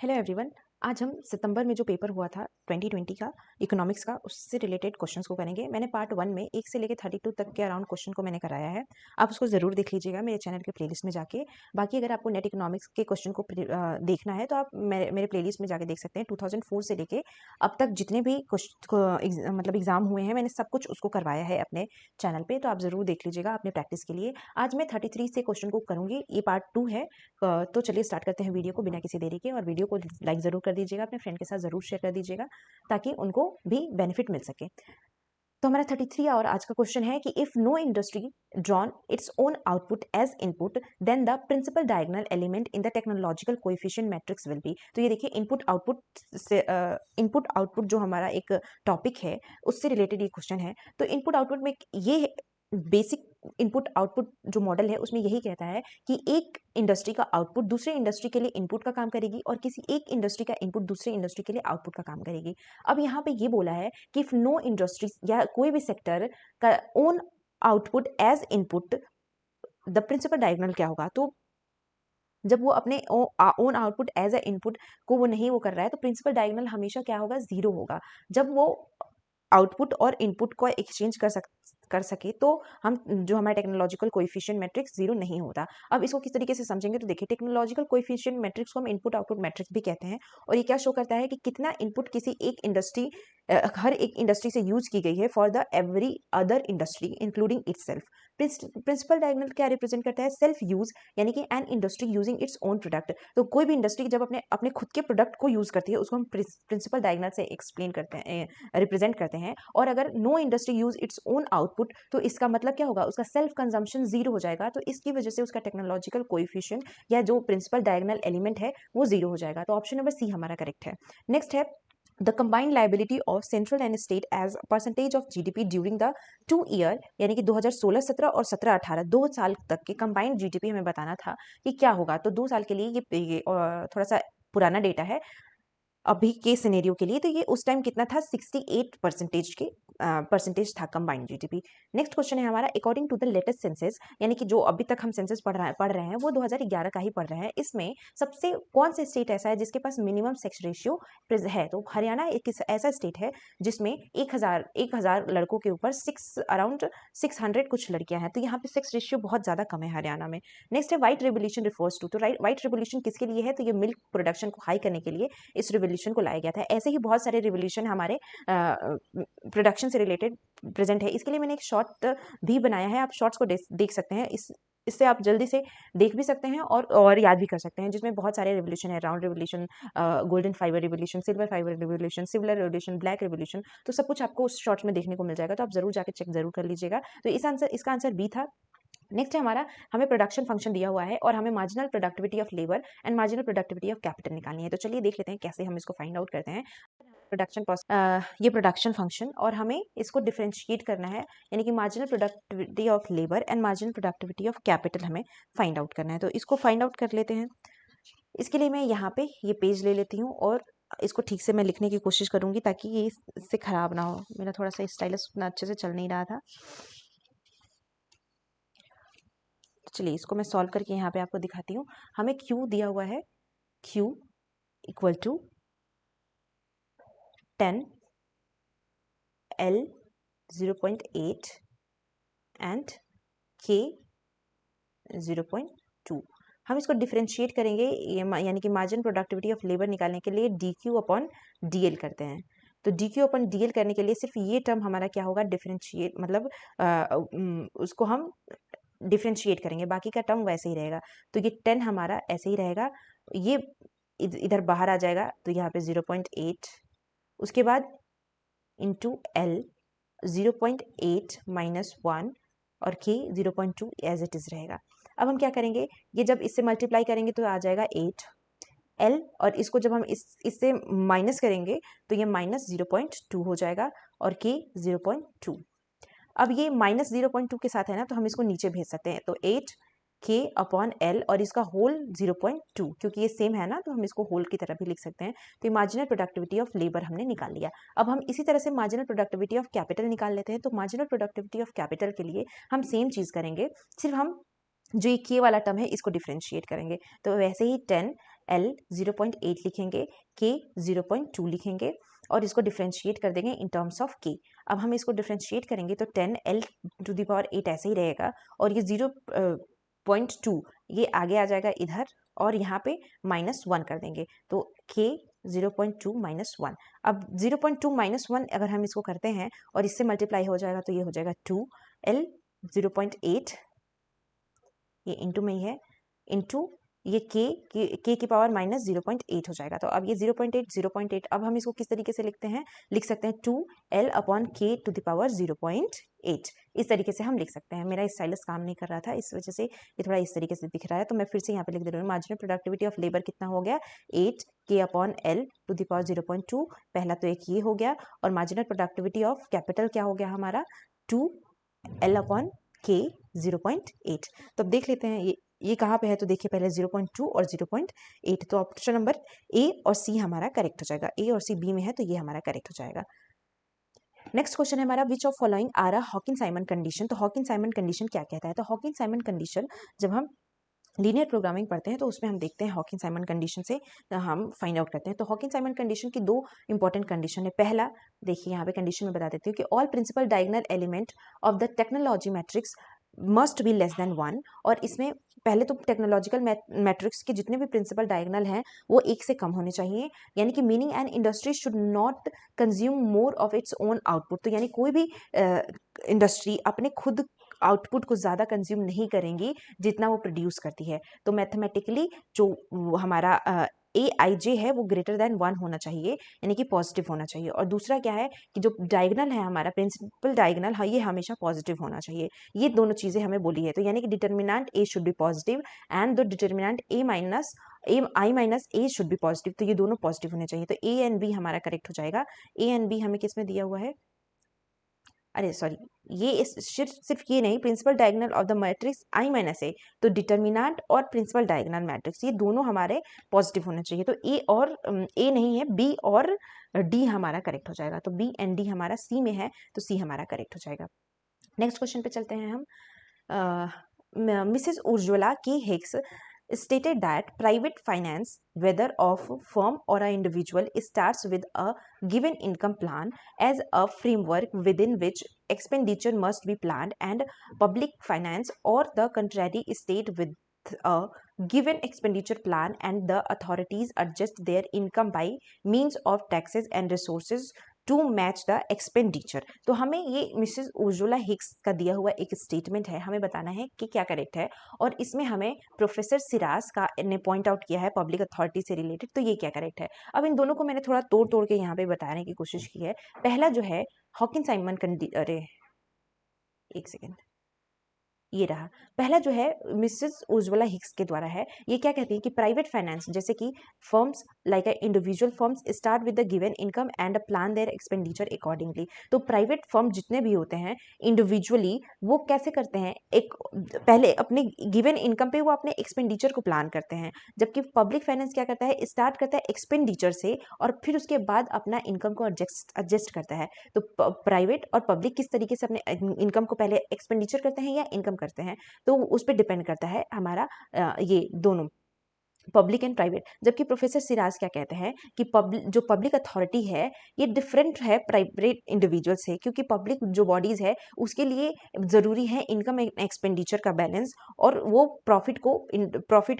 Hello everyone. आज हम सितंबर में जो पेपर हुआ था 2020 का इकोनॉमिक्स का, उससे रिलेटेड क्वेश्चंस को करेंगे। मैंने पार्ट 1 में 1 से लेकर 32 तक के अराउंड क्वेश्चन को मैंने कराया है। आप उसको ज़रूर देख लीजिएगा मेरे चैनल के प्लेलिस्ट में जाके। बाकी अगर आपको नेट इकोनॉमिक्स के क्वेश्चन को देखना है तो आप मेरे प्लेलिस्ट में जाके देख सकते हैं। 2004 से लेके अब तक जितने भी मतलब एग्जाम हुए हैं, मैंने सब कुछ उसको करवाया है अपने चैनल पे, तो आप ज़रूर देख लीजिएगा अपने प्रैक्टिस के लिए। आज मैं 33 से क्वेश्चन को करूँगी, ये पार्ट 2 है। तो चलिए स्टार्ट करते हैं वीडियो को बिना किसी देरी के। और वीडियो को लाइक ज़रूर कर दीजिएगा, अपने फ्रेंड के साथ ज़रूर शेयर कर दीजिएगा ताकि उनको भी बेनिफिट मिल सके। तो हमारा 33 और आज का क्वेश्चन है कि if no industry drawn its own output as input then the principal diagonal element in the technological coefficient matrix will be. तो ये देखिए, इनपुट आउटपुट से इनपुट आउटपुट जो हमारा एक टॉपिक है उससे रिलेटेड ये क्वेश्चन है। तो इनपुट आउटपुट में ये बेसिक इनपुट आउटपुट जो मॉडल है उसमें यही कहता है कि एक इंडस्ट्री का आउटपुट दूसरे इंडस्ट्री के लिए इनपुट का काम करेगी और किसी एक इंडस्ट्री का इनपुट दूसरे इंडस्ट्री के लिए आउटपुट का काम करेगी। अब यहाँ पे ये बोला है कि इफ नो इंडस्ट्री या कोई भी सेक्टर का own output as input, the principal diagonal क्या होगा। तो जब वो अपने own output as a input को वो नहीं वो कर रहा है तो प्रिंसिपल डायगोनल हमेशा क्या होगा, जीरो होगा। जब वो आउटपुट और इनपुट को एक्सचेंज कर सके तो हम जो हमारा टेक्नोलॉजिकल कोएफिशिएंट मैट्रिक्स जीरो नहीं होता। अब इसको किस तरीके से समझेंगे तो देखिए, टेक्नोलॉजिकल कोएफिशिएंट मैट्रिक्स को हम इनपुट आउटपुट मैट्रिक्स भी कहते हैं। और ये क्या शो करता है कि कितना इनपुट किसी एक इंडस्ट्री हर एक इंडस्ट्री से यूज की गई है for the every other industry including itself. Principal diagonal क्या रिप्रेजेंट करता है, सेल्फ यूज, यानी कि an industry using its own product. तो कोई भी इंडस्ट्री जब अपने अपने खुद के प्रोडक्ट को यूज करती है उसको हम प्रिंसिपल डायगोनल से एक्सप्लेन करते हैं, रिप्रेजेंट करते हैं। और अगर know industry use it's own output तो इसका मतलब क्या होगा, उसका सेल्फ कंजम्पशन जीरो हो जाएगा। तो इसकी वजह से उसका टेक्नोलॉजिकल कोएफिशिएंट या जो प्रिंसिपल डायगोनल एलिमेंट है वो जीरो हो जाएगा। तो ऑप्शन नंबर सी हमारा करेक्ट है। नेक्स्ट है the combined liability of central and state as a percentage of GDP during the 2 year, यानी कि 2016-17 और 17-18 2 साल तक के कंबाइंड जीडीपी हमें बताना था कि क्या होगा। तो 2 साल के लिए ये थोड़ा सा पुराना डेटा है अभी के सिनेरियो के लिए। तो ये उस टाइम कितना था, 68% के परसेंटेज था कंबाइंड जीडीपी। नेक्स्ट क्वेश्चन है हमारा, according to the latest census, यानी कि जो अभी तक हम सेंसस पढ़ रहे हैं वो 2011 का ही पढ़ रहे हैं। इसमें सबसे कौन सा स्टेट ऐसा है जिसके पास मिनिमम सेक्स रेशियो है। तो हरियाणा एक ऐसा स्टेट है जिसमें 1000 लड़कों के ऊपर अराउंड 600 कुछ लड़कियां हैं। तो यहाँ पे सेक्स रेशियो बहुत ज्यादा कम है हरियाणा में। नेक्स्ट है व्हाइट रेवोल्यूशन रिफर्स टू। तो व्हाइट रेवोल्यूशन किसके लिए है, तो ये मिल्क प्रोडक्शन को हाई करने के लिए इस रिवोल्यूशन को लाया गया था। ऐसे ही बहुत सारे रिवोल्यूशन हमारे प्रोडक्शन से रिलेटेड प्रेजेंट है। इसके लिए मैंने एक शॉर्ट भी बनाया है, आप शॉर्ट्स को देख सकते हैं। इससे आप जल्दी से देख भी सकते हैं और याद भी कर सकते हैं, जिसमें बहुत सारे रिवोल्यूशन है, round revolution, golden fibre revolution, silver fibre revolution, silver revolution, black revolution. तो सब कुछ आपको उस शॉर्ट्स में देखने को मिल जाएगा, तो आप जरूर जाकर चेक जरूर कर लीजिएगा। तो इसका आंसर बी था। नेक्स्ट है हमारा, हमें प्रोडक्शन फंक्शन दिया हुआ है और हमें marginal productivity of labour and marginal productivity of capital निकालनी है। तो चलिए देख लेते हैं कैसे हम इसको फाइंड आउट करते हैं। ये प्रोडक्शन फंक्शन और हमें इसको डिफरेंशिएट करना है, यानी कि marginal productivity of labour and marginal productivity of capital हमें फाइंड आउट करना है। तो इसको फाइंड आउट कर लेते हैं। इसके लिए मैं यहाँ पे ये पेज ले लेती हूँ और इसको ठीक से मैं लिखने की कोशिश करूंगी ताकि ये इससे खराब ना हो। मेरा थोड़ा सा स्टाइलस उतना अच्छे से चल नहीं रहा था। चलिए इसको मैं सॉल्व करके यहाँ पे आपको दिखाती हूँ। हमें Q दिया हुआ है, Q equal to 10 L 0.8 and K 0.2। हम इसको डिफरेंशिएट करेंगे, यानी कि मार्जिन प्रोडक्टिविटी ऑफ लेबर निकालने के लिए DQ अपॉन DL करते हैं। तो DQ अपॉन DL करने के लिए सिर्फ ये टर्म हमारा क्या होगा, डिफरेंशिएट, मतलब उसको हम डिफरेंशिएट करेंगे, बाकी का टर्म वैसे ही रहेगा। तो ये 10 हमारा ऐसे ही रहेगा, ये इधर बाहर आ जाएगा तो यहाँ पे 0.8, उसके बाद इंटू L 0.8 माइनस 1 और K 0.2 एज इट इज रहेगा। अब हम क्या करेंगे, ये जब इससे मल्टीप्लाई करेंगे तो आ जाएगा 8 L, और इसको जब हम इससे माइनस करेंगे तो ये माइनस 0.2 हो जाएगा और K 0.2। अब ये माइनस 0.2 के साथ है ना, तो हम इसको नीचे भेज सकते हैं। तो 8 K अपॉन L और इसका होल 0.2, क्योंकि ये सेम है ना तो हम इसको होल की तरह भी लिख सकते हैं। तो मार्जिनल प्रोडक्टिविटी ऑफ लेबर हमने निकाल लिया। अब हम इसी तरह से मार्जिनल प्रोडक्टिविटी ऑफ कैपिटल निकाल लेते हैं। तो मार्जिनल प्रोडक्टिविटी ऑफ कैपिटल के लिए हम सेम चीज करेंगे, सिर्फ हम जो ये K वाला टर्म है इसको डिफरेंशिएट करेंगे। तो वैसे ही 10 L 0.8 लिखेंगे, K 0.2 लिखेंगे और इसको डिफ्रेंशिएट कर देंगे इन टर्म्स ऑफ K। अब हम इसको डिफ्रेंशिएट करेंगे तो 10L⁸ ऐसे ही रहेगा और ये 0.2 ये आगे आ जाएगा इधर और यहाँ पे -1 कर देंगे तो K 0.2 -1। अब 0.2 -1 अगर हम इसको करते हैं और इससे मल्टीप्लाई हो जाएगा तो ये हो जाएगा 2L 0.8, ये इंटू में ही है, इंटू ये k की पावर -0.8 हो जाएगा। तो अब ये 0.8 अब हम इसको किस तरीके से लिखते हैं, लिख सकते हैं 2L/k⁸ 0.8, इस तरीके से हम लिख सकते हैं। मेरा स्टाइलस काम नहीं कर रहा था, इस वजह से ये थोड़ा इस तरीके से दिख रहा है, तो मैं फिर से यहाँ पे लिख दे रही हूँ। मार्जिनल प्रोडक्टिविटी ऑफ लेबर कितना हो गया, 8k/L⁸ 0.2, पहला तो एक ये हो गया, और मार्जिनल प्रोडक्टिविटी ऑफ कैपिटल क्या हो गया हमारा 2L/k 0.8। तो अब देख लेते हैं ये कहाँ पे है, तो देखिए पहले 0.2 और 0.8, तो ऑप्शन नंबर ए और सी हमारा करेक्ट हो जाएगा। ए और सी बी में है तो ये हमारा करेक्ट हो जाएगा। नेक्स्ट क्वेश्चन है हमारा, which of following are a Hawkins Simon condition. तो हॉकिंस साइमन कंडीशन क्या कहता है, तो हॉकिंस साइमन कंडीशन जब हम लीनियर प्रोग्रामिंग पढ़ते हैं तो उसमें हम देखते हैं हॉकिंस साइमन कंडीशन से हम फाइंड आउट करते हैं। तो हॉकिंस साइमन कंडीशन की दो इंपॉर्टेंट कंडीशन है। पहला देखिए यहाँ पे कंडीशन में बता देती हूँ कि all principal diagonal element of the technology matrix must be less than 1, और इसमें पहले तो टेक्नोलॉजिकल मैट्रिक्स के जितने भी प्रिंसिपल डायगोनल हैं वो 1 से कम होने चाहिए, यानी कि meaning an industry should not consume more of its own output. तो यानी कोई भी इंडस्ट्री अपने खुद आउटपुट को ज़्यादा कंज्यूम नहीं करेंगी जितना वो प्रोड्यूस करती है। तो मैथमेटिकली जो हमारा AIJ है वो ग्रेटर देन 1 होना चाहिए, यानी कि पॉजिटिव होना चाहिए। और दूसरा क्या है कि जो डायगोनल है हमारा प्रिंसिपल डायगोनल है ये हमेशा पॉजिटिव होना चाहिए। ये दोनों चीज़ें हमें बोली है, तो यानी कि determinant A should be positive and the determinant I- should be positive, तो ये दोनों पॉजिटिव होने चाहिए। तो A एंड B हमारा करेक्ट हो जाएगा। A एंड B हमें किस में दिया हुआ है, अरे सॉरी, ये सिर्फ ये नहीं, principal diagonal of the matrix I-A, तो डिटर्मिनेंट और प्रिंसिपल डायगोनल मैट्रिक्स ये दोनों हमारे पॉजिटिव होने चाहिए। तो ए नहीं है, बी और डी हमारा करेक्ट हो जाएगा। तो बी एंड डी हमारा सी में है तो सी हमारा करेक्ट हो जाएगा। नेक्स्ट क्वेश्चन पे चलते हैं हम। मिसेस उज्ज्वला की Hicks stated that private finance, whether of firm or an individual, starts with a given income plan as a framework within which expenditure must be planned, and public finance, or the contrary, state with a given expenditure plan and the authorities adjust their income by means of taxes and resources to match the expenditure. तो हमें ये Mrs Ujjwala Hicks का दिया हुआ एक statement है, हमें बताना है कि क्या करेक्ट है, और इसमें हमें प्रोफेसर सिराज का ने पॉइंट आउट किया है पब्लिक अथॉरिटी से रिलेटेड, तो ये क्या करेक्ट है। अब इन दोनों को मैंने थोड़ा तोड़ तोड़ के यहाँ पे बताने की कोशिश की है। पहला जो है हॉकिंस साइमन अरे एक सेकेंड, ये रहा पहला जो है मिसेस उज्ज्वला हिक्स के द्वारा है। ये क्या कहती है कि प्राइवेट फाइनेंस जैसे कि firms like individual firms start with the given income and plan there expenditure accordingly. तो प्राइवेट फर्म जितने भी होते हैं इंडिविजुअली वो कैसे करते हैं, एक पहले अपने गिवन इनकम पे वो अपने एक्सपेंडिचर को प्लान करते हैं, जबकि पब्लिक फाइनेंस क्या करता है, स्टार्ट करता है एक्सपेंडिचर से और फिर उसके बाद अपना इनकम को एडजस्ट करता है। तो प्राइवेट और पब्लिक किस तरीके से अपने इनकम को पहले एक्सपेंडिचर करते हैं या इनकम करते हैं, तो उस पर डिपेंड करता है हमारा ये दोनों पब्लिक एंड प्राइवेट। जबकि प्रोफेसर सिराज क्या कहते हैं कि जो पब्लिक अथॉरिटी है ये डिफरेंट है प्राइवेट इंडिविजुअल से, क्योंकि पब्लिक जो बॉडीज है उसके लिए ज़रूरी है इनकम एंड एक्सपेंडिचर का बैलेंस, और वो प्रॉफिट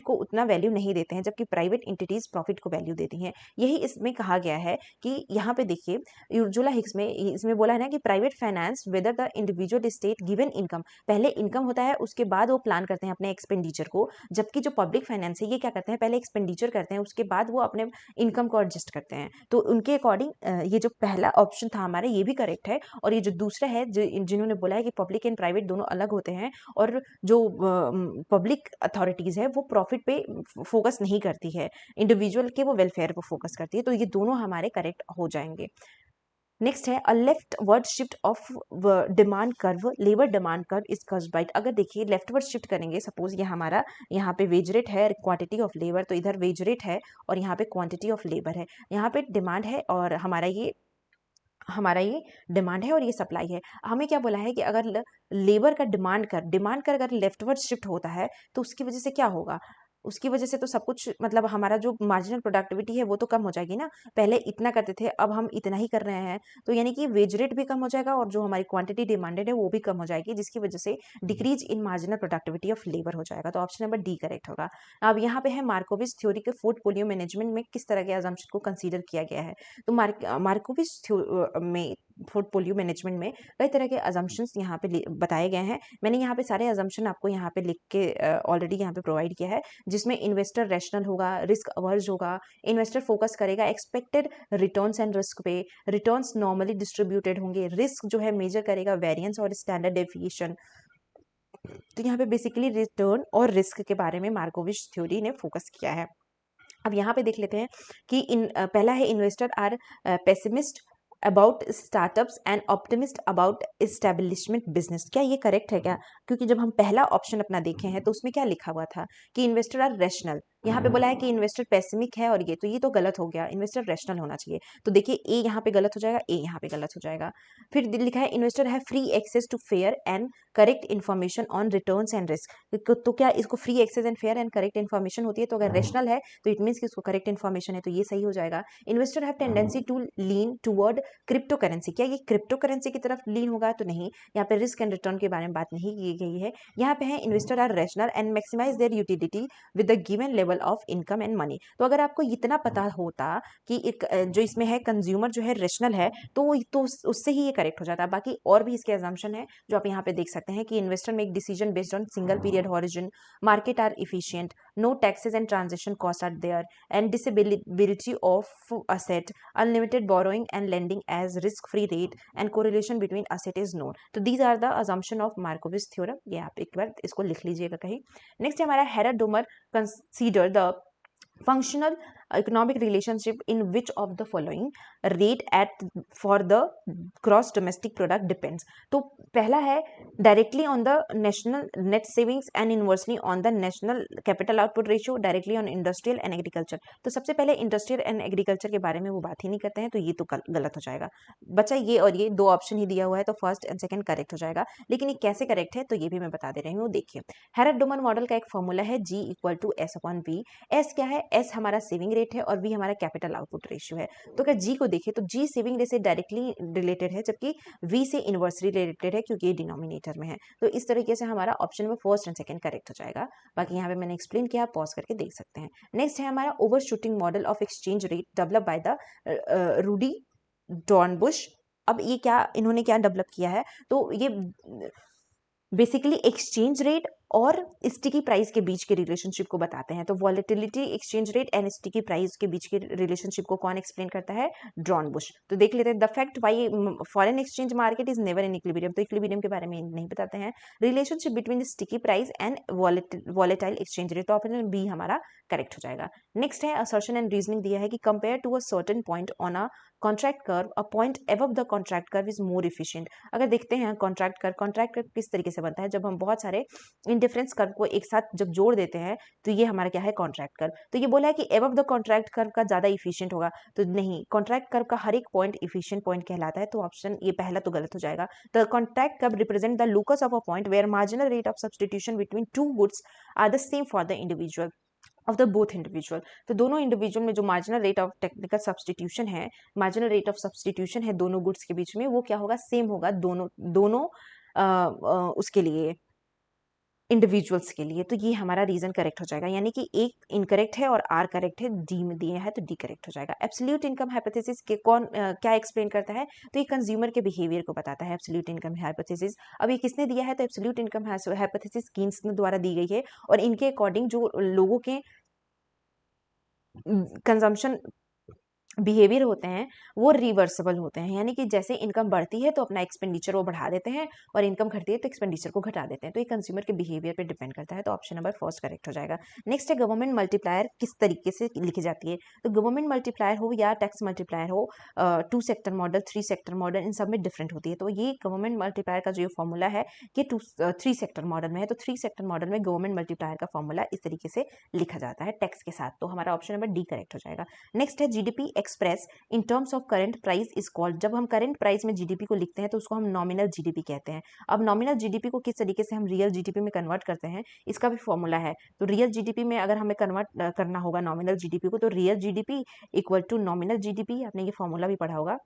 को उतना वैल्यू नहीं देते हैं, जबकि प्राइवेट इंटिटीज़ प्रॉफिट को वैल्यू देती हैं। यही इसमें कहा गया है कि यहाँ पे देखिए उज्ज्वला हिक्स में इसमें बोला है ना कि private finance whether the individual state given income, पहले इनकम होता है उसके बाद वो प्लान करते हैं अपने एक्सपेंडिचर को, जबकि जो पब्लिक फाइनेंस है ये क्या करते हैं, पहले एक्सपेंडिचर करते हैं उसके बाद वो अपने इनकम को एडजस्ट करते हैं। तो उनके अकॉर्डिंग ये जो पहला ऑप्शन था हमारा ये भी करेक्ट है, और ये जो दूसरा है जिन्होंने बोला है कि पब्लिक एंड प्राइवेट दोनों अलग होते हैं और जो पब्लिक अथॉरिटीज़ है वो प्रॉफिट पे फोकस नहीं करती है, इंडिविजुअल के वो वेलफेयर पर फोकस करती है, तो ये दोनों हमारे करेक्ट हो जाएंगे। नेक्स्ट है a leftward shift of demand curve, labour demand curve is caused by. अगर देखिए लेफ्टवर्ड शिफ्ट करेंगे, सपोज ये हमारा यहाँ पे वेज रेट है, क्वांटिटी ऑफ लेबर, तो इधर वेज रेट है और यहाँ पे क्वांटिटी ऑफ लेबर है, यहाँ पे डिमांड है और हमारा ये डिमांड है और ये सप्लाई है। हमें क्या बोला है कि अगर लेबर का डिमांड कर अगर लेफ्टवर्ड शिफ्ट होता है तो उसकी वजह से क्या होगा, उसकी वजह से तो सब कुछ मतलब हमारा जो मार्जिनल प्रोडक्टिविटी है वो तो कम हो जाएगी ना। पहले इतना करते थे, अब हम इतना ही कर रहे हैं, तो यानी कि वेज रेट भी कम हो जाएगा और जो हमारी क्वांटिटी डिमांडेड है वो भी कम हो जाएगी, जिसकी वजह से decrease in marginal productivity of labour हो जाएगा। तो ऑप्शन नंबर डी करेक्ट होगा। अब यहाँ पे है मार्कोविच थ्योरी के पोर्टफोलियो मैनेजमेंट में किस तरह के अजम्पशन को कंसीडर किया गया है। तो मार्कोविच में पोर्टफोलियो मैनेजमेंट में कई तरह के अजम्पशंस यहाँ पे बताए गए हैं। मैंने यहाँ पे सारे अजम्पशन आपको यहाँ पे लिख के ऑलरेडी यहाँ पे प्रोवाइड किया है, जिसमें इन्वेस्टर रैशनल होगा, रिस्क अवर्ज होगा, इन्वेस्टर फोकस करेगा एक्सपेक्टेड रिटर्न्स एंड रिस्क पे, रिटर्न्स नॉर्मली डिस्ट्रीब्यूटेड होंगे, रिस्क जो है मेजर करेगा वेरिएंस और स्टैंडर्ड डेविएशन। तो यहाँ पे बेसिकली रिटर्न और रिस्क के बारे में मार्कोविच थ्योरी ने फोकस किया है। अब यहाँ पे देख लेते हैं कि पहला है investor are pessimist about startups and optimist about establishment business. क्या ये करेक्ट है क्या? क्योंकि जब हम पहला ऑप्शन अपना देखे हैं तो उसमें क्या लिखा हुआ था कि इन्वेस्टर आर रैशनल, यहाँ पे बोला है कि इन्वेस्टर पेसिमिक है, और ये तो गलत हो गया, इन्वेस्टर रैशनल होना चाहिए। तो देखिए ए यहाँ पे गलत हो जाएगा, ए यहाँ पे गलत हो जाएगा। फिर लिखा है इन्वेस्टर है free access to fair and correct information on returns and risk. तो क्या इसको free access and fair and correct information होती है? तो अगर रैशनल है तो इट मीन्स कि इसको करेक्ट इन्फॉर्मेशन है, तो ये सही हो जाएगा। Investor have tendency to lean toward crypto currency. क्या ये क्रिप्टो करेंसी की तरफ लीन होगा? तो नहीं, यहाँ पे रिस्क एंड रिटर्न के बारे में बात नहीं की गई है। यहाँ पे है investor are rational and maximise their utility with the given level of income and money. तो अगर आपको इतना पता होता कि एक जो इसमें है कंज्यूमर जो है रैशनल है, तो उससे ही ये करेक्ट हो जाता। बाकी और भी इसके अजम्पशन है जो आप यहाँ पे देख सकते हैं कि investor make decision based on single period horizon, market are efficient, no taxes and transaction cost are there, and divisibility of asset, unlimited borrowing and lending as risk free rate, and correlation between asset is known. तो these are the assumption of Markowitz theorem. ये आप एक बार इसको लिख लीजिएगा कहीं। Next हमारा Harrod Domar consider the functional economic relationship in which of the following rate at for the gross domestic product depends। तो पहला है directly on the national net savings and inversely on the national capital output ratio, directly on industrial and agriculture। तो सबसे पहले industrial and agriculture के बारे में वो बात ही नहीं करते हैं, तो ये तो गलत हो जाएगा बच्चा। ये और ये दो ऑप्शन ही दिया हुआ है, तो फर्स्ट एंड सेकंड करेक्ट हो जाएगा, लेकिन ये कैसे करेक्ट है तो ये भी मैं बता दे रही हूँ। देखिए हेराडोमर मॉडल का एक फॉर्मूला है G = S/V। एस क्या है? एस हमारा सेविंग रेट है और वी हमारा कैपिटल आउटपुट रेशियो है। तो अगर जी को देखें तो जी सेविंग रेट से डायरेक्टली रिलेटेड है, जबकि वी से इनवर्सली रिलेटेड है क्योंकि ये डिनोमिनेटर में है। तो इस तरीके से हमारा ऑप्शन में फर्स्ट एंड सेकंड करेक्ट हो जाएगा। बाकी यहाँ पे मैंने एक्सप्लेन किया, पॉज करके देख सकते हैं। नेक्स्ट है हमारा overshooting model of exchange rate develop by the Rudi Dornbusch. अब ये क्या इन्होंने क्या डेवलप किया है? तो ये बेसिकली एक्सचेंज रेट और स्टिकी प्राइस के बीच के रिलेशनशिप को बताते हैं। तो volatility exchange rate and sticky price के बीच के रिलेशनशिप को कौन एक्सप्लेन करता है? डॉर्नबुश। तो देख लेते हैं the fact why foreign exchange market is never in equilibrium. तो इक्विलिब्रियम के बारे में नहीं बताते हैं। Relationship between sticky price and volatile exchange rate. तो ऑप्शन बी हमारा करेक्ट हो जाएगा। नेक्स्ट है असर्शन एंड रीजनिंग दिया है कि compare to a certain point on a contract curve, a point above the contract curve is more efficient. अगर देखते हैं कॉन्ट्रैक्ट कर्व किस तरीके से बनता है, जब हम बहुत सारे इंडिफरेंस कर्व को एक साथ जब जोड़ देते हैं तो ये हमारा क्या है? Contract curve. तो ये बोला है कि अबव द कॉन्ट्रैक्ट कर्व का ज्यादा इफिशिएंट होगा, तो नहीं, कॉन्ट्रैक्ट कर्व का हर एक पॉइंट इफिशिएंट पॉइंट कहलाता है। तो ऑप्शन ये पहला तो गलत हो जाएगा। The contract curve represent the locus of a point where marginal rate of substitution between two goods are the same for the individual of the both individual. तो दोनों इंडिविजुअल में जो marginal rate of technical substitution है, marginal rate of substitution है दोनों goods के बीच में, वो क्या होगा? सेम होगा दोनों उसके लिए, इंडिविजुअल्स के लिए। तो ये हमारा रीजन करेक्ट हो जाएगा, यानी कि एक इनकरेक्ट है और आर करेक्ट है, डी में दिए है तो डी करेक्ट हो जाएगा। एब्सोल्यूट इनकम हाइपोथेसिस के कौन क्या एक्सप्लेन करता है? तो ये कंज्यूमर के बिहेवियर को बताता है, एब्सोल्यूट इनकम हाइपोथेसिस। अब ये किसने दिया है? तो एब्सोल्यूट इनकम हाइपोथेसिस कीन्स द्वारा दी गई है, और इनके अकॉर्डिंग जो लोगों के कंजम्पशन बिहेवियर होते हैं वो रिवर्सिबल होते हैं, यानी कि जैसे इनकम बढ़ती है तो अपना एक्सपेंडिचर वो बढ़ा देते हैं, और इनकम घटती है तो एक्सपेंडिचर को घटा देते हैं। तो ये कंज्यूमर के बिहेवियर पे डिपेंड करता है। तो ऑप्शन नंबर फर्स्ट करेक्ट हो जाएगा। नेक्स्ट है गवर्नमेंट मल्टीप्लायर किस तरीके से लिखी जाती है? तो गवर्नमेंट मल्टीप्लायर हो या टैक्स मल्टीप्लायर हो, 2 सेक्टर मॉडल, 3 सेक्टर मॉडल, इन सब में डिफरेंट होती है। तो ये गवर्नमेंट मल्टीप्लायर का जो फॉर्मूला है ये 3 सेक्टर मॉडल में है। तो 3 सेक्टर मॉडल में गवर्नमेंट मल्टीप्लायर का फॉर्मूला इस तरीके से लिखा जाता है टैक्स के साथ। तो हमारा ऑप्शन नंबर डी करेक्ट हो जाएगा। नेक्स्ट है GDP express in terms of current price is called. जब हम करंट प्राइस में जीडीपी को लिखते हैं तो उसको हम नॉमिनल जीडीपी कहते हैं। अब नॉमिनल जीडीपी को किस तरीके से हम रियल जीडीपी में कन्वर्ट करते हैं, इसका भी फॉर्मूला है। तो रियल जीडीपी में अगर हमें कन्वर्ट करना होगा नॉमिनल जीडीपी को, तो real GDP equal to nominal GDP, आपने ये फॉर्मूला भी पढ़ा होगा।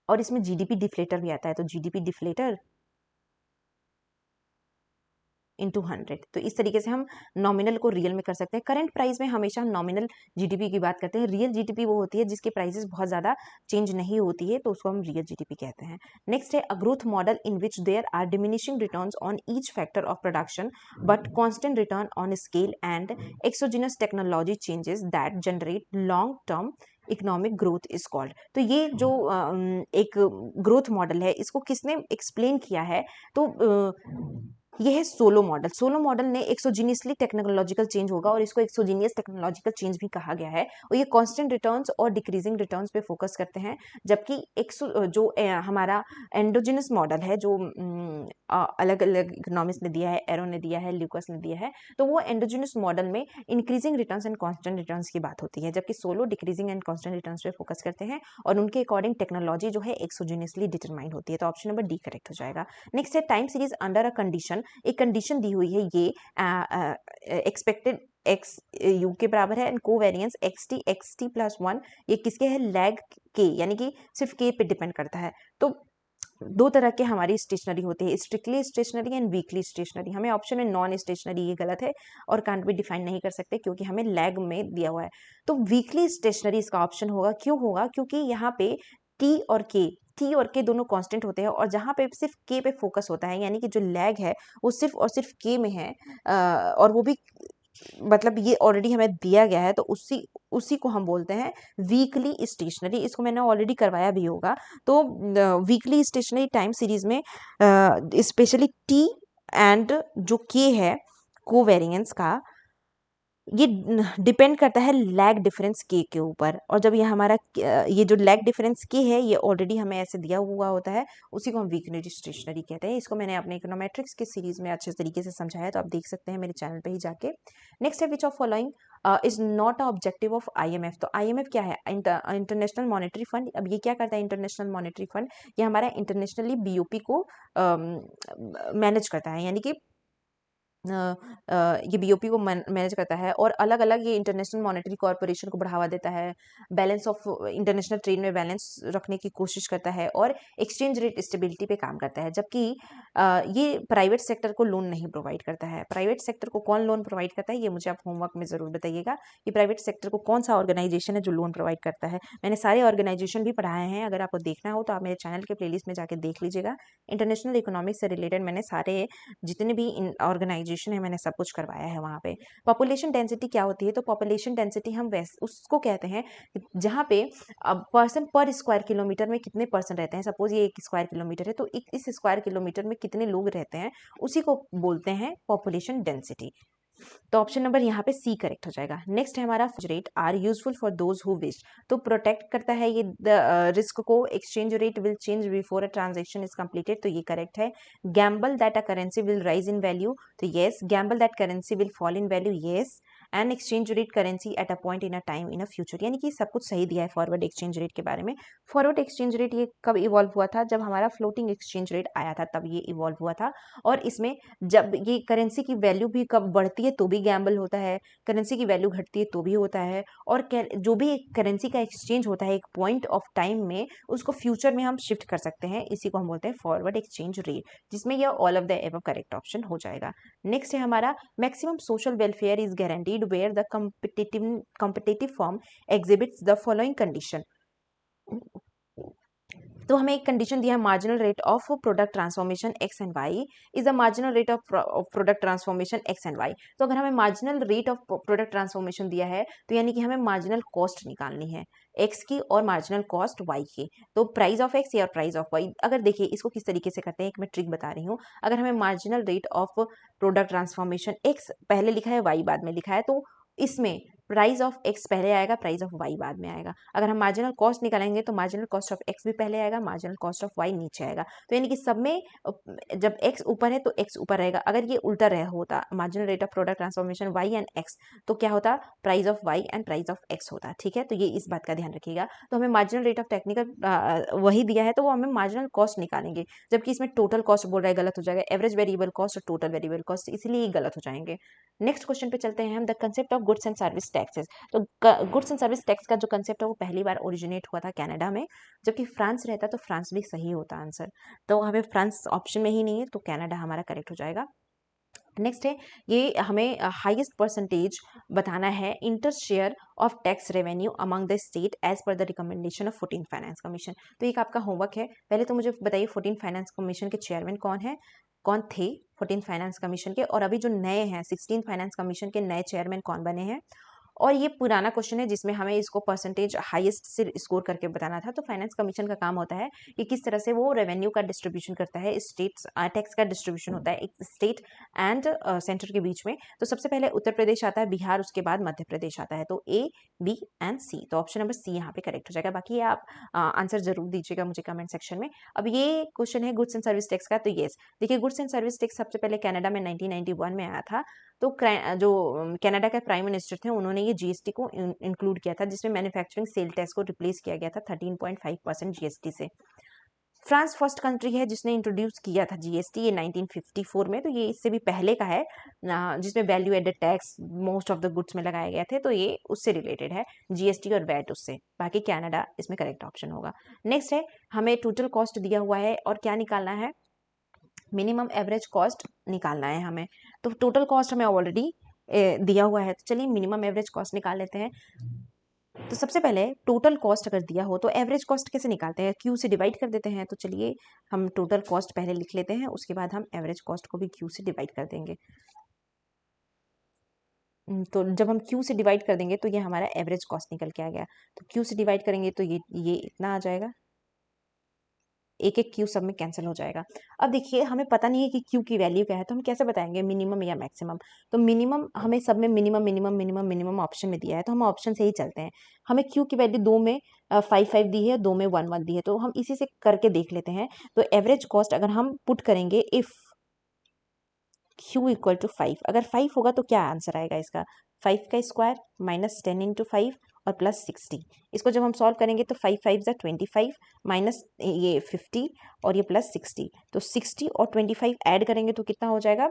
और इसमें जीडीपी डिफ्लेटर भी आता है, तो जीडीपी डिफ्लेटर इंटू 100। तो इस तरीके से हम नॉमिनल को रियल में कर सकते हैं। करंट प्राइस में हमेशा हम नॉमिनल जीडीपी की बात करते हैं। रियल जीडीपी वो होती है जिसके प्राइसेस बहुत ज़्यादा चेंज नहीं होती है, तो उसको हम रियल जीडीपी कहते हैं। नेक्स्ट है a growth model in which there are diminishing returns on each factor of production but constant return on scale and exogenous technology changes that generate long term economic growth is called. तो ये जो एक growth model है, इसको किसने explain किया है, तो ये है सोलो मॉडल। सोलो मॉडल ने एक्सोजीनियसली टेक्नोलॉजिकल चेंज होगा और इसको एक्सोजीनियस टेक्नोलॉजिकल चेंज भी कहा गया है। और ये कांस्टेंट रिटर्न्स और डिक्रीजिंग रिटर्न्स पे फोकस करते हैं, जबकि हमारा एंडोजिनस मॉडल है, जो अलग अलग इकोनॉमिस्ट ने दिया है, एरो ने दिया है, ल्यूकस ने दिया है, तो वो एंडोजिनस मॉडल में increasing returns and constant returns की बात होती है, जबकि solo decreasing and constant returns पे फोकस करते हैं और उनके अकॉर्डिंग टेक्नोलॉजी जो है एक्सोजीनियसली डिटरमाइंड होती है। तो ऑप्शन नंबर डी करेक्ट हो जाएगा। नेक्स्ट है time series under a condition. एक कंडीशन दी हुई है, ये एक्सपेक्टेड एक्स यू के बराबर है and covariance x T plus 1, ये किसके है, लैग के, यानी कि सिर्फ के पे डिपेंड करता है। तो दो तरह के हमारी स्टेशनरी होती है, strictly stationary and weakly stationary. हमें ऑप्शन में नॉन स्टेशनरी, ये गलत है और कांट भी डिफाइन नहीं कर सकते क्योंकि हमें लैग में दिया हुआ है। तो वीकली स्टेशनरी इसका ऑप्शन होगा। क्यों होगा, क्योंकि यहाँ पे टी और के दोनों कांस्टेंट होते हैं और जहाँ पे सिर्फ के पे फोकस होता है, यानी कि जो लैग है वो सिर्फ और सिर्फ के में है, और वो भी मतलब ये ऑलरेडी हमें दिया गया है, तो उसी को हम बोलते हैं वीकली स्टेशनरी। इसको मैंने ऑलरेडी करवाया भी होगा। तो वीकली स्टेशनरी टाइम सीरीज में स्पेशली टी एंड जो के है कोवेरिएंस का, ये डिपेंड करता है लैग डिफरेंस के ऊपर। और जब ये हमारा ये जो लैग डिफरेंस के है ये ऑलरेडी हमें ऐसे दिया हुआ होता है, उसी को हम वीकली स्टेशनरी कहते हैं। इसको मैंने अपने इकोनोमेट्रिक्स के सीरीज में अच्छे तरीके से समझाया, तो आप देख सकते हैं मेरे चैनल पे ही जाके। नेक्स्ट है विच of following is not a objective of IMF. तो आईएमएफ क्या है, इंटरनेशनल मॉनेटरी फंड। अब ये क्या करता है इंटरनेशनल मॉनेटरी फंड, ये हमारा इंटरनेशनली बीओपी को मैनेज करता है, यानी कि ये बीओपी को मैनेज करता है और अलग अलग ये इंटरनेशनल मॉनेटरी कॉरपोरेशन को बढ़ावा देता है, बैलेंस ऑफ इंटरनेशनल ट्रेड में बैलेंस रखने की कोशिश करता है और एक्सचेंज रेट स्टेबिलिटी पे काम करता है। जबकि ये प्राइवेट सेक्टर को लोन नहीं प्रोवाइड करता है। प्राइवेट सेक्टर को कौन लोन प्रोवाइड करता है, ये मुझे आप होमवर्क में ज़रूर बताइएगा कि प्राइवेट सेक्टर को कौन सा ऑर्गेनाइजेशन है जो लोन प्रोवाइड करता है। मैंने सारे ऑर्गेनाइजेशन भी पढ़ाए हैं, अगर आपको देखना हो तो आप मेरे चैनल के प्लेलिस्ट में जाके देख लीजिएगा। इंटरनेशनल इकोनॉमिक्स से रिलेटेड मैंने सारे जितने भी ऑर्गेनाइजेशन है मैंने सब कुछ करवाया है वहाँ पे। पॉपुलेशन डेंसिटी क्या होती है, तो पॉपुलेशन डेंसिटी हम उसको कहते हैं जहाँ पे पर्सन पर स्क्वायर किलोमीटर में कितने पर्सन रहते हैं। सपोज ये 1 स्क्वायर किलोमीटर है, तो इस स्क्वायर किलोमीटर में कितने लोग रहते हैं, उसी को बोलते हैं पॉपुलेशन डेंसिटी। तो ऑप्शन नंबर यहाँ पे सी करेक्ट हो जाएगा। नेक्स्ट है हमारा rate are useful for those who wish. तो प्रोटेक्ट करता है ये रिस्क को। Exchange rate will change before a transaction is completed, तो ये करेक्ट है। Gamble that a currency will rise in value, तो yes. Gamble that currency will fall in value, yes. And exchange rate currency at a point in a time in a future, यानी कि सब कुछ सही दिया है forward exchange rate के बारे में। फॉरवर्ड एक्सचेंज रेट ये कब इवॉल्व हुआ था, जब हमारा फ्लोटिंग एक्सचेंज रेट आया था तब ये इवॉल्व हुआ था। और इसमें जब ये करेंसी की वैल्यू भी कब बढ़ती है तो भी गैम्बल होता है, करेंसी की वैल्यू घटती है तो भी होता है, और जो भी करेंसी का एक्सचेंज होता है एक पॉइंट ऑफ टाइम में, उसको फ्यूचर में हम शिफ्ट कर सकते हैं, इसी को हम बोलते हैं फॉरवर्ड एक्सचेंज रेट, जिसमें यह all of the above correct option हो जाएगा। नेक्स्ट है हमारा maximum social welfare is guaranteed where the competitive firm exhibits the following condition। तो हमें एक कंडीशन दिया है, marginal rate of product transformation X and Y is the marginal rate of product transformation X and Y. तो अगर हमें marginal rate of product transformation दिया है, तो यानी कि हमें मार्जिनल कॉस्ट निकालनी है एक्स की और मार्जिनल कॉस्ट वाई की। तो प्राइस ऑफ एक्स या प्राइस ऑफ वाई, अगर देखिए इसको किस तरीके से करते हैं, एक मैं ट्रिक बता रही हूँ। अगर हमें marginal rate of product transformation x पहले लिखा है, वाई बाद में लिखा है, तो इसमें प्राइस ऑफ एक्स पहले आएगा, प्राइस ऑफ वाई बाद में आएगा। अगर हम मार्जिनल कॉस्ट निकालेंगे तो मार्जिनल कॉस्ट ऑफ एक्स भी पहले आएगा, मार्जिनल कॉस्ट ऑफ वाई नीचे आएगा। तो यानी कि सब में जब एक्स ऊपर है तो एक्स ऊपर रहेगा। अगर ये उल्टा रहा होता marginal rate of product transformation Y and X, तो क्या होता price of Y and price of X होता। ठीक है, तो ये इस बात का ध्यान रखिएगा। तो हमें मार्जिनल रेट ऑफ टेक्निकल वही दिया है तो वो हमें मार्जिनल कॉस्ट निकालेंगे, जबकि इसमें टोटल कॉस्ट बोल रहा है, गलत हो जाएगा। एवरेज वेरिएबल कॉस्ट और टोटल वेरिएबल कॉस्ट, इसलिए गलत हो जाएंगे। नेक्स्ट क्वेश्चन पे चलते हैं हम, the concept of goods and service taxes. तो गुड्स एंड सर्विस टैक्स का जो कंसेप्ट है वो पहली बार ओरिजिनेट हुआ था कनाडा में, जबकि फ्रांस रहता तो फ्रांस भी सही होता आंसर। तो हमें फ्रांस ऑप्शन में ही नहीं है, तो कनाडा हमारा करेक्ट हो जाएगा। नेक्स्ट है, ये हमें हाईएस्ट परसेंटेज बताना है inter share of tax revenue among the state as per the recommendation of 14 finance commission. तो एक आपका होमवर्क है, पहले तो मुझे बताइए 14 फाइनेंस कमीशन के चेयरमैन कौन थे 14 फाइनेंस कमीशन के, और अभी जो नए हैं 16 फाइनेंस कमीशन के नए चेयरमैन कौन बने हैं। और ये पुराना क्वेश्चन है जिसमें हमें इसको परसेंटेज हाईएस्ट से स्कोर करके बताना था। तो फाइनेंस कमीशन का काम होता है कि किस तरह से वो रेवेन्यू का डिस्ट्रीब्यूशन करता है, स्टेट्स टैक्स का डिस्ट्रीब्यूशन होता है एक स्टेट एंड सेंटर के बीच में। तो सबसे पहले उत्तर प्रदेश आता है, बिहार, उसके बाद मध्य प्रदेश आता है। तो ए, बी एंड सी, तो ऑप्शन नंबर सी यहाँ पे करेक्ट हो जाएगा। बाकी आप आंसर जरूर दीजिएगा मुझे कमेंट सेक्शन में। अब ये क्वेश्चन है गुड्स एंड सर्विस टैक्स का। तो यस, देखिए गुड्स एंड सर्विस टैक्स सबसे पहले कनाडा में 1991 में आया था। तो जो कनाडा के प्राइम मिनिस्टर थे उन्होंने ये जीएसटी को इंक्लूड किया था, जिसमें मैन्युफैक्चरिंग सेल टैक्स को रिप्लेस किया गया था 13.5% जीएसटी से। फ्रांस फर्स्ट कंट्री है जिसने इंट्रोड्यूस किया था जीएसटी, ये 1954 में। तो ये इससे भी पहले का है, जिसमें value added tax most of the goods में लगाए गए थे। तो ये उससे रिलेटेड है, जीएसटी और वैट उससे। बाकी कनाडा इसमें करेक्ट ऑप्शन होगा। नेक्स्ट है, हमें टोटल कॉस्ट दिया हुआ है और क्या निकालना है, मिनिमम एवरेज कॉस्ट निकालना है हमें। तो टोटल कॉस्ट हमें ऑलरेडी दिया हुआ है, तो चलिए मिनिमम एवरेज कॉस्ट निकाल लेते हैं। तो सबसे पहले टोटल कॉस्ट अगर दिया हो तो एवरेज कॉस्ट कैसे निकालते हैं, क्यू से डिवाइड कर देते हैं। तो चलिए हम टोटल कॉस्ट पहले लिख लेते हैं, उसके बाद हम एवरेज कॉस्ट को भी क्यू से डिवाइड कर देंगे। तो जब हम क्यू से डिवाइड कर देंगे तो ये हमारा एवरेज कॉस्ट निकल के आ गया। तो क्यू से डिवाइड करेंगे तो ये इतना आ जाएगा, एक एक क्यू सब में कैंसिल हो जाएगा। अब देखिए हमें पता नहीं है कि क्यू की वैल्यू क्या है, तो हम कैसे बताएंगे मिनिमम या मैक्सिमम। तो मिनिमम हमें सब में minimum minimum minimum minimum option में दिया है, तो हम ऑप्शन से ही चलते हैं। हमें क्यू की वैल्यू 2 में 5 दी है, 2 में 1 दी है, तो हम इसी से करके देख लेते हैं। तो एवरेज कॉस्ट अगर हम पुट करेंगे इफ क्यू इक्वल टू 5, अगर 5 होगा तो क्या आंसर आएगा इसका, 5 का स्क्वायर माइनस 10 इंटू 5 और प्लस 60। इसको जब हम सॉल्व करेंगे तो 5 5 ज़ा 25 माइनस ये 50 और ये प्लस 60। तो 60 और 25 ऐड करेंगे तो कितना हो जाएगा,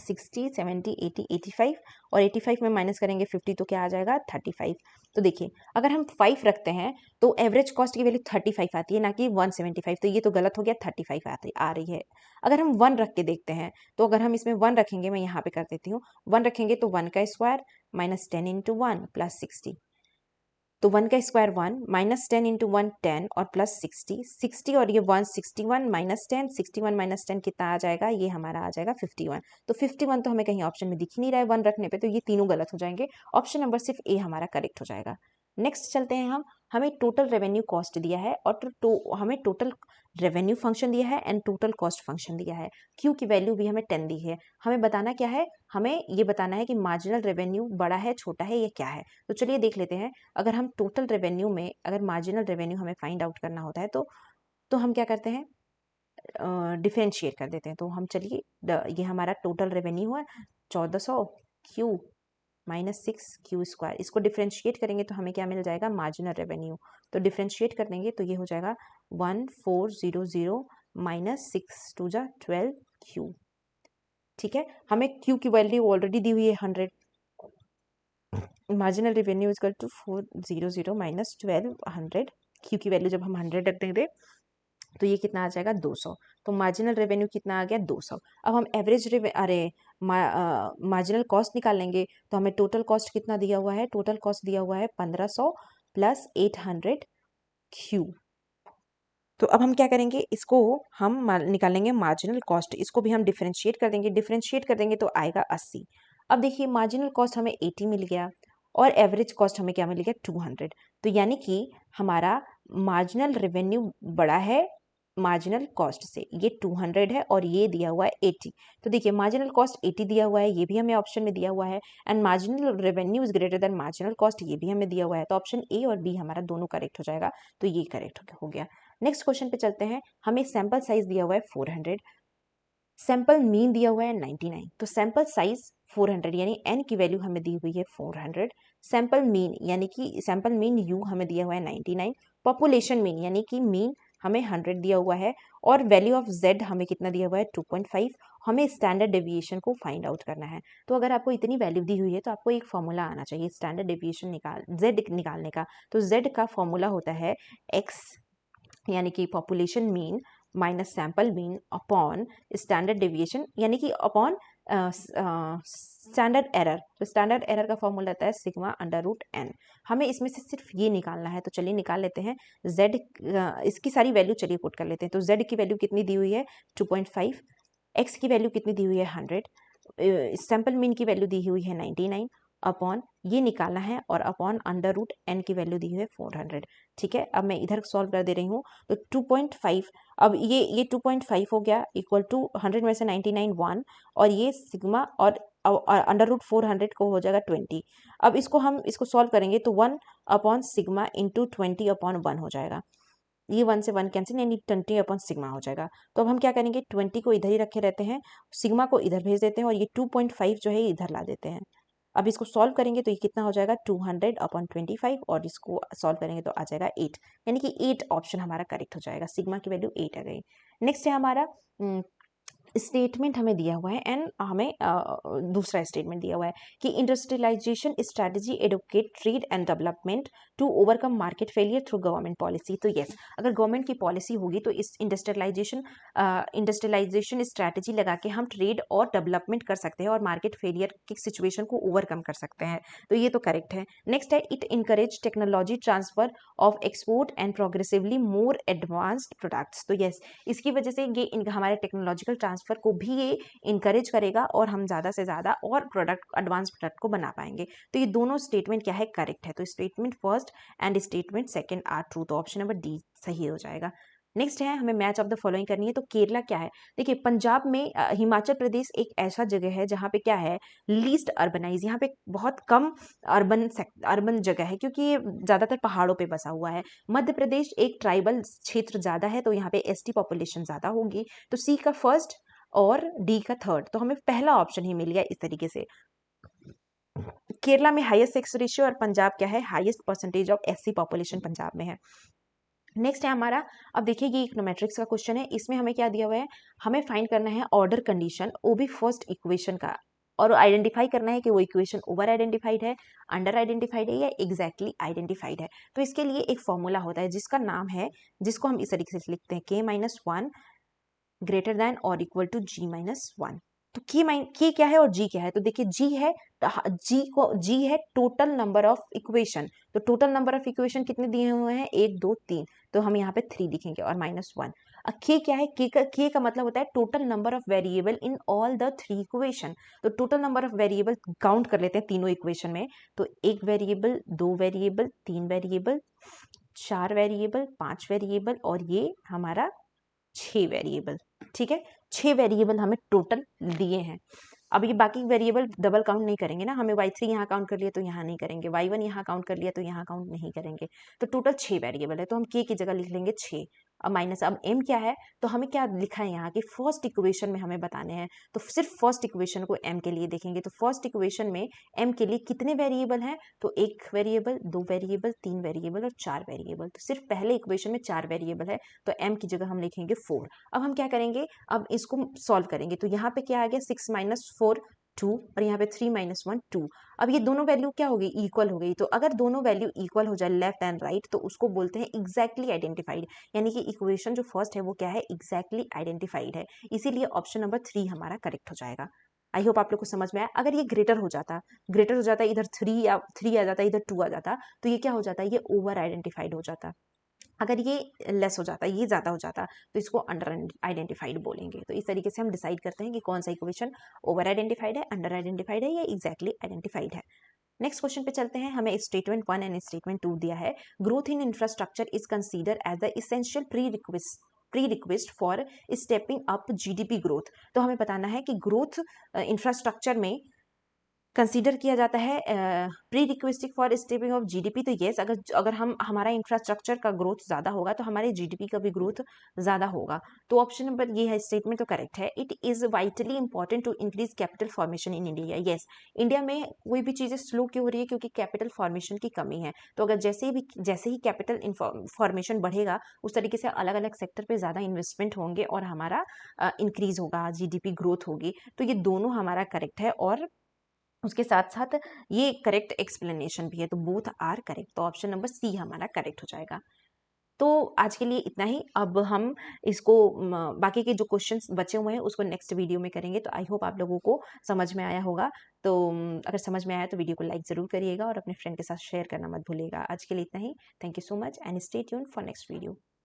60 70 80 85, और 85 में माइनस करेंगे 50 तो क्या आ जाएगा 35। तो देखिए अगर हम 5 रखते हैं तो एवरेज कॉस्ट की वैल्यू 35 आती है, ना कि 175। तो ये तो गलत हो गया, 35 आ रही है। अगर हम 1 रख के देखते हैं, तो अगर हम इसमें 1 रखेंगे, मैं यहाँ पे कर देती हूँ, 1 रखेंगे तो 1 का स्क्वायर माइनस 10 इंटू 1 प्लस 60। तो 1 का स्क्वायर 1 माइनस 10 इंटू 1 10 और प्लस 60 60 और ये 161 माइनस 10 61 माइनस 10 कितना आ जाएगा, ये हमारा आ जाएगा 51। तो 51 तो हमें कहीं ऑप्शन में दिख ही नहीं रहा है 1 रखने पे, तो ये तीनों गलत हो जाएंगे। ऑप्शन नंबर सिर्फ ए हमारा करेक्ट हो जाएगा। नेक्स्ट चलते हैं हम, हमें टोटल रेवेन्यू कॉस्ट दिया है और हमें टोटल रेवेन्यू फंक्शन दिया है एंड टोटल कॉस्ट फंक्शन दिया है। क्यू की वैल्यू भी हमें 10 दी है। हमें बताना क्या है, हमें ये बताना है कि मार्जिनल रेवेन्यू बड़ा है छोटा है, ये क्या है। तो चलिए देख लेते हैं। अगर हम टोटल रेवेन्यू में अगर मार्जिनल रेवेन्यू हमें फाइंड आउट करना होता है तो हम क्या करते हैं, डिफरेंशिएट कर देते हैं। तो हम चलिए ये हमारा टोटल रेवेन्यू है 1400 क्यू माइनस 6 क्यू स्क्वायर, इसको डिफरेंशिएट करेंगे तो हमें क्या मिल जाएगा, मार्जिनल रेवेन्यू। तो डिफरेंशिएट कर देंगे तो ये हो जाएगा 1400 माइनस 6 2 जा 12 क्यू। ठीक है, हमें क्यू की वैल्यू ऑलरेडी दी हुई है 100। Marginal revenue is equal to 400 minus 1200। Q की वैल्यू जब हम 100 रख देंगे तो ये कितना आ जाएगा 200। तो मार्जिनल रेवेन्यू कितना आ गया 200। अब हम एवरेज मार्जिनल कॉस्ट निकालेंगे तो हमें टोटल कॉस्ट कितना दिया हुआ है, टोटल कॉस्ट दिया हुआ है 1500 प्लस 800 क्यू। तो अब हम क्या करेंगे, इसको हम निकालेंगे मार्जिनल कॉस्ट, इसको भी हम डिफरेंशिएट कर देंगे। डिफरेंशिएट कर देंगे तो आएगा 80। अब देखिए मार्जिनल कॉस्ट हमें 80 मिल गया और एवरेज कॉस्ट हमें क्या मिल गया 200। तो यानी कि हमारा मार्जिनल रेवेन्यू बड़ा है मार्जिनल कॉस्ट से। ये 200 है और ये दिया हुआ है 80। तो देखिए मार्जिनल कॉस्ट 80 दिया हुआ है, ये भी हमें ऑप्शन में दिया हुआ है, and marginal revenue is greater than marginal cost, ये भी हमें दिया हुआ है। तो ऑप्शन ए और बी हमारा दोनों करेक्ट हो जाएगा। तो ये करेक्ट हो गया। नेक्स्ट क्वेश्चन पे चलते हैं। हमें सैंपल साइज दिया हुआ है 400, सैंपल मीन दिया हुआ है 99। तो सैंपल साइज 400 यानी n की वैल्यू हमें दी हुई है 400, सैंपल मीन यानी कि सैंपल मीन u हमें दिया हुआ है 99, पॉपुलेशन मीन यानी कि मीन हमें 100 दिया हुआ है, और वैल्यू ऑफ z हमें कितना दिया हुआ है 2.5। हमें स्टैंडर्ड डेविएशन को फाइंड आउट करना है। तो अगर आपको इतनी वैल्यू दी हुई है तो आपको एक फॉर्मूला आना चाहिए स्टैंडर्ड डेविएशन z निकालने का। तो z का फॉर्मूला होता है x यानी कि population mean minus sample mean upon standard deviation यानी कि अपॉन स्टैंडर्ड एरर। तो स्टैंडर्ड एरर का फॉर्मूला होता है सिग्मा अंडर रूट एन। हमें इसमें से सिर्फ ये निकालना है। तो चलिए निकाल लेते हैं। z इसकी सारी वैल्यू चलिए पुट कर लेते हैं। तो z की वैल्यू कितनी दी हुई है 2.5, x की वैल्यू कितनी दी हुई है 100, सैंपल मीन की वैल्यू दी हुई है 99 अपॉन ये निकालना है, और अपॉन अंडर रूट एन की वैल्यू दी हुई है 400। ठीक है, अब मैं इधर सॉल्व कर दे रही हूँ। तो 2.5, अब ये 2.5 हो गया इक्वल टू 100 में से 99 1, और ये सिग्मा और अंडर रूट 400 को हो जाएगा 20। अब इसको सॉल्व करेंगे तो 1 अपॉन सिग्मा इंटू 20 अपॉन 1 हो जाएगा। ये 1 से 1 कैंसिल यानी 20 अपॉन सिग्मा हो जाएगा। तो अब हम क्या करेंगे 20 को इधर ही रखे रहते हैं, सिग्मा को इधर भेज देते हैं, और ये 2.5 जो है इधर ला देते हैं। अब इसको सॉल्व करेंगे तो ये कितना हो जाएगा 200 अपॉन 25, और इसको सॉल्व करेंगे तो आ जाएगा 8, यानी कि 8 ऑप्शन हमारा करेक्ट हो जाएगा। सिग्मा की वैल्यू 8 आ गई। नेक्स्ट है हमारा स्टेटमेंट हमें दिया हुआ है, एंड हमें दूसरा स्टेटमेंट दिया हुआ है कि industrialisation strategy advocate trade and development to overcome market failure through government policy. तो यस, अगर गवर्नमेंट की पॉलिसी होगी तो इस इंडस्ट्रियलाइजेशन स्ट्रैटेजी लगा के हम ट्रेड और डेवलपमेंट कर सकते हैं और मार्केट फेलियर की सिचुएशन को ओवरकम कर सकते हैं। तो ये तो करेक्ट है। नेक्स्ट है it encourage technology transfer of export and progressively more advanced products. तो यस, इसकी वजह से ये हमारे टेक्नोलॉजिकल ट्रांसफर को भी ये इनकरेज करेगा, और हम ज़्यादा से ज़्यादा और प्रोडक्ट एडवांस प्रोडक्ट को बना पाएंगे। तो ये दोनों स्टेटमेंट क्या है करेक्ट है। तो statement first and statement second are true. तो ऑप्शन नंबर डी सही हो जाएगा। नेक्स्ट है हमें मैच ऑफ द फॉलोइंग करनी है। तो केरला क्या है, देखिए पंजाब में हिमाचल प्रदेश एक ऐसा जगह है जहाँ पे क्या है लीस्ट अर्बनाइज, यहाँ पे बहुत कम अर्बन जगह है क्योंकि ये ज़्यादातर पहाड़ों पे बसा हुआ है। मध्य प्रदेश एक ट्राइबल क्षेत्र ज़्यादा है, तो यहाँ पे एसटी पॉपुलेशन ज़्यादा होगी। तो सी का फर्स्ट और डी का थर्ड, तो हमें पहला ऑप्शन ही मिल गया इस तरीके से। केरला में हाईएस्ट सेक्स रेशियो, और पंजाब क्या है highest percentage of SC population Punjab में है। नेक्स्ट है हमारा, अब देखिए ये इकोनोमेट्रिक्स का क्वेश्चन है। इसमें हमें क्या दिया हुआ है, हमें फाइंड करना है ऑर्डर कंडीशन वो भी फर्स्ट इक्वेशन का, और आइडेंटिफाई करना है कि वो इक्वेशन ओवर आइडेंटिफाइड है, अंडर आइडेंटिफाइड है या एग्जैक्टली आइडेंटिफाइड है। तो इसके लिए एक फॉर्मूला होता है जिसका नाम है, जिसको हम इस तरीके से लिखते हैं k-1 ग्रेटर देन और इक्वल टू g-1। तो के क्या है और जी क्या है, तो देखिए जी है, जी है टोटल नंबर ऑफ इक्वेशन। तो टोटल नंबर ऑफ इक्वेशन कितने दिए हुए हैं 1 2 3, तो हम यहाँ पे 3 लिखेंगे और -1। के क्या है, के का मतलब होता है total number of variable in all the 3 equation. तो total number of variable count कर लेते हैं तीनों इक्वेशन में। तो 1 variable, 2 variable, 3 variable, 4 variable, 5 variable, और ये हमारा 6 वेरिएबल। ठीक है, 6 वेरिएबल हमें टोटल दिए हैं। अब ये बाकी वेरिएबल डबल काउंट नहीं करेंगे ना, हमें y3 यहाँ काउंट कर लिया तो यहाँ नहीं करेंगे, y1 यहाँ काउंट कर लिया तो यहाँ काउंट नहीं करेंगे। तो टोटल 6 वेरिएबल है, तो हम k की जगह लिख लेंगे 6। अब माइनस, अब m क्या है, तो हमें क्या लिखा है यहाँ कि फर्स्ट इक्वेशन में हमें बताने हैं, तो सिर्फ फर्स्ट इक्वेशन को m के लिए देखेंगे। तो फर्स्ट इक्वेशन में m के लिए कितने वेरिएबल हैं, तो 1 वेरिएबल, 2 वेरिएबल, 3 वेरिएबल और 4 वेरिएबल। तो सिर्फ पहले इक्वेशन में 4 वेरिएबल है, तो m की जगह हम लिखेंगे 4। अब हम क्या करेंगे, अब इसको सॉल्व करेंगे। तो यहाँ पे क्या आ गया 6 - 4 2, और यहाँ पे 3 - 1 2। अब ये दोनों वैल्यू क्या हो गई, इक्वल हो गई। तो अगर दोनों वैल्यू इक्वल हो जाए लेफ्ट एंड राइट, तो उसको बोलते हैं एग्जैक्टली आइडेंटिफाइड, यानी कि इक्वेशन जो फर्स्ट है वो क्या है एग्जैक्टली आइडेंटिफाइड है। इसीलिए ऑप्शन नंबर 3 हमारा करेक्ट हो जाएगा। आई होप आप लोग को समझ में आया। अगर ये ग्रेटर हो जाता इधर 3 आ जाता, इधर 2 आ जाता, तो ये क्या हो जाता है, ये ओवर आइडेंटिफाइड हो जाता। अगर ये लेस हो जाता, ये ज़्यादा हो जाता, तो इसको अंडर आइडेंटिफाइड बोलेंगे। तो इस तरीके से हम डिसाइड करते हैं कि कौन सा इक्वेशन ओवर आइडेंटिफाइड है, अंडर आइडेंटिफाइड है या एग्जैक्टली आइडेंटिफाइड है। नेक्स्ट क्वेश्चन पे चलते हैं। हमें स्टेटमेंट 1 एंड स्टेटमेंट 2 दिया है। Growth in infrastructure is consider as the essential pre pre request for stepping up GDP growth. तो हमें बताना है कि ग्रोथ इंफ्रास्ट्रक्चर में कंसीडर किया जाता है pre requesting for stepping of GDP. तो येस, अगर अगर हम हमारा इंफ्रास्ट्रक्चर का ग्रोथ ज़्यादा होगा तो हमारे जीडीपी का भी ग्रोथ ज़्यादा होगा। तो ऑप्शन नंबर ये है, स्टेटमेंट तो करेक्ट है। It is vitally important to increase capital formation in India. Yes, India में कोई भी चीज़ें स्लो क्यों हो रही है, क्योंकि कैपिटल फॉर्मेशन की कमी है। तो अगर जैसे ही कैपिटल फॉर्मेशन बढ़ेगा, उस तरीके से अलग अलग सेक्टर पे ज़्यादा इन्वेस्टमेंट होंगे और हमारा इंक्रीज होगा, जीडीपी ग्रोथ होगी। तो ये दोनों हमारा करेक्ट है और उसके साथ-साथ ये करेक्ट एक्सप्लेनेशन भी है, तो बोथ आर करेक्ट। तो ऑप्शन नंबर सी हमारा करेक्ट हो जाएगा। तो आज के लिए इतना ही। अब हम इसको बाकी के जो क्वेश्चंस बचे हुए हैं उसको नेक्स्ट वीडियो में करेंगे। तो आई होप आप लोगों को समझ में आया होगा। तो अगर समझ में आया तो वीडियो को लाइक ज़रूर करिएगा और अपने फ्रेंड के साथ शेयर करना मत भूलिएगा। आज के लिए इतना ही। Thank you so much and stay tuned for next video.